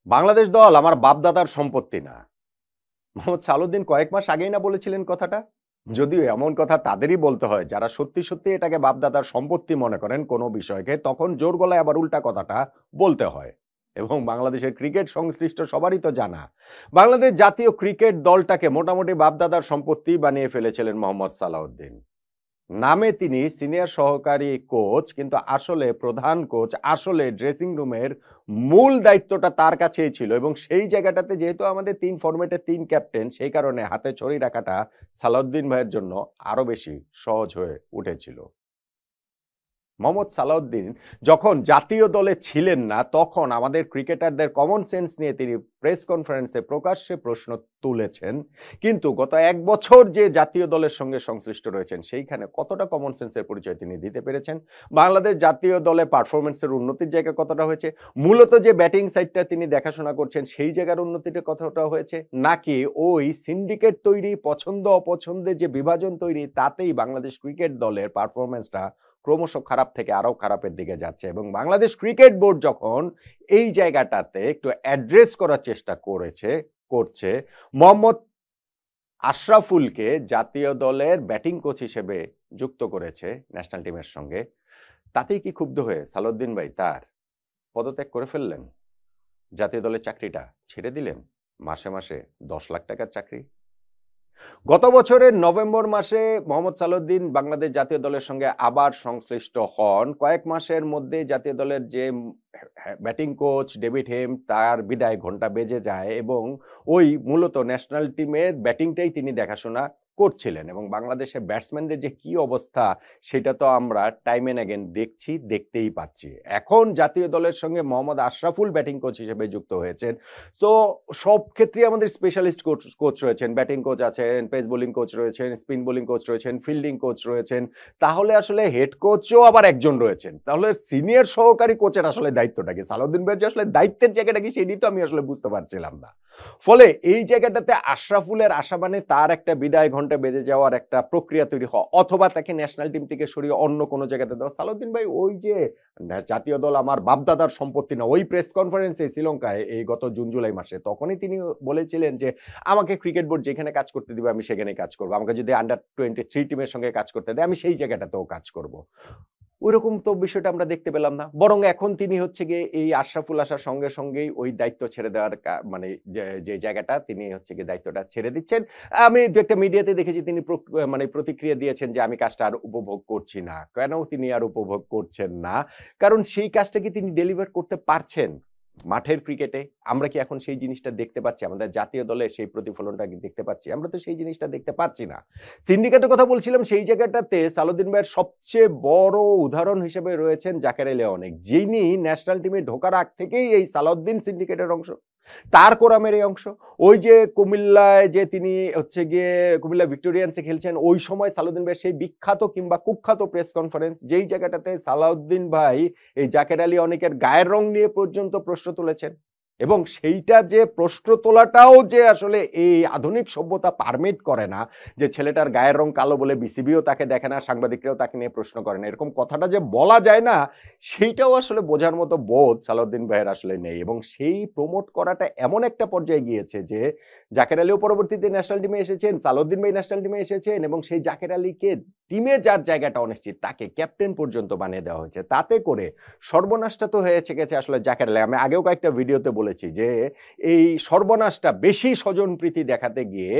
বাংলাদেশ দল আমার বাপদাদার সম্পত্তি না। মোহাম্মদ সালাউদ্দিন কয়েক মাস আগেই না বলেছিলেন কথাটা? যদিও এমন কথা তাদেরই বলতে হয় যারা সত্যি, সত্যি এটাকে বাপদাদার সম্পত্তি মনে করেন কোনো বিষয়কে, তখন জোর গলায় আবার উল্টা কথাটা বলতে হয়। এবং বাংলাদেশের ক্রিকেট সংশ্লিষ্ট সবারই তো জানা, বাংলাদেশ জাতীয় ক্রিকেট দলটাকে মোটামুটি বাপদাদার সম্পত্তি বানিয়ে ফেলেছিলেন মোহাম্মদ সালাউদ্দিন। নামে তিনি সিনিয়র সহকারী কোচ, কিন্তু আসলে প্রধান কোচ, আসলে ড্রেসিং রুমের মূল দায়িত্বটা তার কাছেই ছিল এবং সেই জায়গাটাতে যেহেতু আমাদের ৩ ফরম্যাটের ৩ ক্যাপ্টেন, সেই কারণে হাতে ছড়ি রাখাটা সালাউদ্দিন ভাইয়ের জন্য আরো বেশি সহজ হয়ে উঠেছিল। মোহাম্মদ সালাউদ্দিন যখন জাতীয় দলে ছিলেন না, তখন আমাদের ক্রিকেটারদের কমন সেন্স নিয়ে তিনি প্রেস কনফারেন্সে প্রকাশ্যে প্রশ্ন তুলেছেন। কিন্তু গত ১ বছর যে জাতীয় দলের সঙ্গে সংশ্লিষ্ট রয়েছেন, সেইখানে কতটা কমন সেন্সের পরিচয় তিনি দিতে পেরেছেন? বাংলাদেশ জাতীয় দলে পারফরম্যান্সের উন্নতির জায়গা কতটা হয়েছে? মূলত যে ব্যাটিং সাইডটা তিনি দেখাশোনা করছেন, সেই জায়গার উন্নতিটা কতটা হয়েছে? নাকি ওই সিন্ডিকেট তৈরি, পছন্দ অপছন্দের যে বিভাজন তৈরি, তাতেই বাংলাদেশ ক্রিকেট দলের পারফরম্যান্সটা ক্রমশ খারাপ থেকে আরো খারাপের দিকে যাচ্ছে? এবং বাংলাদেশ ক্রিকেট বোর্ড যখন এই জায়গাটাতে একটু অ্যাড্রেস করার চেষ্টা করছে, মোহাম্মদ আশরাফুলকে জাতীয় দলের ব্যাটিং কোচ হিসেবে যুক্ত করেছে ন্যাশনাল টিমের সঙ্গে, তাতেই কি ক্ষুব্ধ হয়ে সালাউদ্দিন ভাই তার পদত্যাগ করে ফেললেন? জাতীয় দলের চাকরিটা ছেড়ে দিলেন? মাসে মাসে ১০ লাখ টাকার চাকরি। গত বছরের নভেম্বর মাসে মোহাম্মদ সালাউদ্দিন বাংলাদেশ জাতীয় দলের সঙ্গে আবার সংশ্লিষ্ট হন। কয়েক মাসের মধ্যে জাতীয় দলের যে ব্যাটিং কোচ ডেভিড হেম, তার বিদায় ঘণ্টা বেজে যায় এবং ওই মূলত ন্যাশনাল টিমের ব্যাটিংটাই তিনি দেখাশোনা করছিলেন এবং বাংলাদেশের ব্যাটসম্যানদের যে কি অবস্থা, সেটা তো আমরা টাইম এন্ড অ্যাগেন দেখছি, দেখতেই পাচ্ছি। এখন জাতীয় দলের সঙ্গে মোহাম্মদ আশরাফুল ব্যাটিং কোচ হিসেবে যুক্ত হয়েছেন। তো সব ক্ষেত্রেই আমাদের স্পেশালিস্ট কোচ রয়েছেন, ব্যাটিং কোচ আছেন, পেস বোলিং কোচ রয়েছেন, স্পিন বোলিং কোচ রয়েছেন, ফিল্ডিং কোচ রয়েছেন। তাহলে আসলে হেড কোচও আবার একজন রয়েছেন। তাহলে সিনিয়র সহকারী কোচের আসলে দায়িত্বটা কি? সালাউদ্দিন ভাইয়ের যে আসলে দায়িত্বের জায়গাটা কি, সেটি তো আমি আসলে বুঝতে পারছিলাম না। ফলে এই জায়গাটাতে আশরাফুলের আশা মানে তার একটা বিদায় ঘণ্টা বেজে যাওয়ার একটা প্রক্রিয়া তৈরি হওয়া, অথবা তাকে ন্যাশনাল টিম থেকে সরিয়ে অন্য কোনো জায়গাতে দেওয়া। সালাউদ্দিন ভাই ওই যে জাতীয় দল আমার বাপদাদার সম্পত্তি না, ওই প্রেস কনফারেন্সে শ্রীলঙ্কায় এই গত জুন জুলাই মাসে তখনই তিনি বলেছিলেন যে আমাকে ক্রিকেট বোর্ড যেখানে কাজ করতে দিবে আমি সেখানেই কাজ করব, আমাকে যদি আন্ডার 23 টিমের সঙ্গে কাজ করতে দেয় আমি সেই জায়গাটাতেও কাজ করব। ওইরকম তো বিষয়টা আমরা দেখতে পেলাম না, বরং এখন তিনি হচ্ছে গিয়ে এই আশরাফুল আসার সঙ্গে সঙ্গেই ওই দায়িত্ব ছেড়ে দেওয়ার মানে যে জায়গাটা তিনি হচ্ছে গিয়ে দায়িত্বটা ছেড়ে দিচ্ছেন। আমি দু একটা মিডিয়াতে দেখেছি তিনি মানে প্রতিক্রিয়া দিয়েছেন যে আমি কাজটা আর উপভোগ করছি না। কেন তিনি আর উপভোগ করছেন না? কারণ সেই কাজটা কি তিনি ডেলিভার করতে পারছেন মাঠের ক্রিকেটে? আমরা কি এখন সেই জিনিসটা দেখতে পাচ্ছি? আমাদের জাতীয় দলে সেই প্রতিফলনটা কি দেখতে পাচ্ছি? আমরা তো সেই জিনিসটা দেখতে পাচ্ছি না। সিন্ডিকেটের কথা বলছিলাম, সেই জায়গাটাতে সালাউদ্দিন ভাইয়ের সবচেয়ে বড় উদাহরণ হিসেবে রয়েছেন জাকের আলী অনেক, যিনি ন্যাশনাল টিমে ঢোকার আগ থেকেই এই সালাউদ্দিন সিন্ডিকেটের অংশ। তার কোরামের এই অংশ। ওই যে কুমিল্লায় যে তিনি হচ্ছে গিয়ে কুমিল্লা ভিক্টোরিয়ান্সে খেলছেন, ওই সময় সালাউদ্দিন ভাইয়ের সেই বিখ্যাত কিংবা কুখ্যাত প্রেস কনফারেন্স, যেই জায়গাটাতে সালাউদ্দিন ভাই এই জাকের আলী অনেকের গায়ের রং নিয়ে পর্যন্ত প্রশ্ন তুলেছেন। এবং সেইটা যে প্রশ্ন তোলাটাও যে আসলে এই আধুনিক সভ্যতা পারমিট করে না, যে ছেলেটার গায়ের রং কালো বলে বিসিবিও তাকে দেখে না, সাংবাদিকরাও তাকে নিয়ে প্রশ্ন করে না, এরকম কথাটা যে বলা যায় না, সেইটাও আসলে বোঝার মতো বোধ সালাউদ্দিন ভাইয়ের আসলে নেই। এবং সেই প্রমোট করাটা এমন একটা পর্যায়ে গিয়েছে যে জাকের আলীও পরবর্তীতে ন্যাশনাল টিমে এসেছেন, সালাউদ্দিন ভাই ন্যাশনাল টিমে এসেছেন এবং সেই জাকের আলীকে টিমে যার জায়গাটা অনিশ্চিত, তাকে ক্যাপ্টেন পর্যন্ত বানিয়ে দেওয়া হয়েছে। তাতে করে সর্বনাশটা তো হয়েছে গেছে আসলে জাকের আলী। আমি আগেও কয়েকটা ভিডিওতে বলেছি যে এই সর্বনাশটা বেশি স্বজনপ্রীতি দেখাতে গিয়ে